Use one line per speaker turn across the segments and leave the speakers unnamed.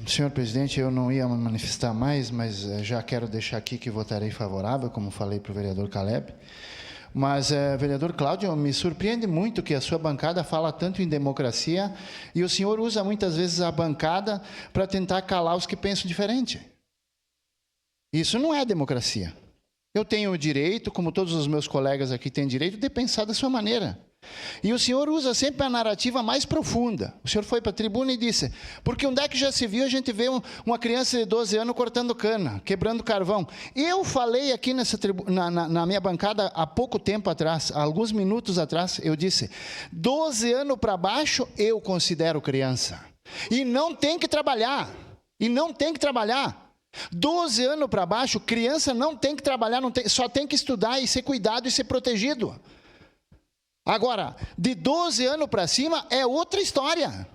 Senhor presidente, eu não ia me manifestar mais, mas já quero deixar aqui que votarei favorável, como falei para o vereador Caleb. Mas, vereador Cláudio, me surpreende muito que a sua bancada fala tanto em democracia e o senhor usa muitas vezes a bancada para tentar calar os que pensam diferente. Isso não é democracia. Eu tenho o direito, como todos os meus colegas aqui têm direito, de pensar da sua maneira. E o senhor usa sempre a narrativa mais profunda. O senhor foi para a tribuna e disse, porque onde é que já se viu a gente vê uma criança de 12 anos cortando cana, quebrando carvão. Eu falei aqui na minha bancada há pouco tempo atrás, há alguns minutos atrás, eu disse, 12 anos para baixo eu considero criança. E não tem que trabalhar. E não tem que trabalhar. 12 anos para baixo, criança não tem que trabalhar, só tem que estudar e ser cuidado e ser protegido. Agora, de 12 anos para cima é outra história.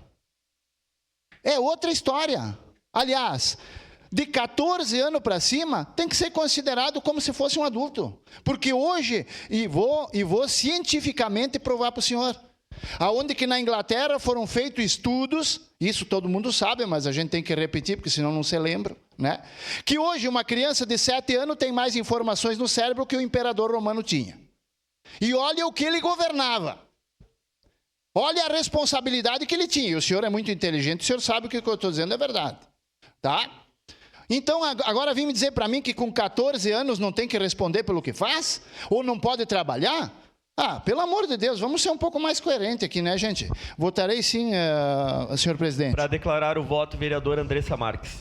É outra história. Aliás, de 14 anos para cima tem que ser considerado como se fosse um adulto. Porque hoje, e vou cientificamente provar para o senhor, aonde que na Inglaterra foram feitos estudos, isso todo mundo sabe, mas a gente tem que repetir, porque senão não se lembra, né? Que hoje uma criança de 7 anos tem mais informações no cérebro que o imperador romano tinha. E olha o que ele governava. Olha a responsabilidade que ele tinha. E o senhor é muito inteligente, o senhor sabe que o que eu estou dizendo é verdade. Tá? Então, agora vem me dizer para mim que com 14 anos não tem que responder pelo que faz? Ou não pode trabalhar? Ah, pelo amor de Deus, vamos ser um pouco mais coerente aqui, né, gente? Votarei sim, senhor presidente.
Para declarar o voto, vereador Andressa Marques.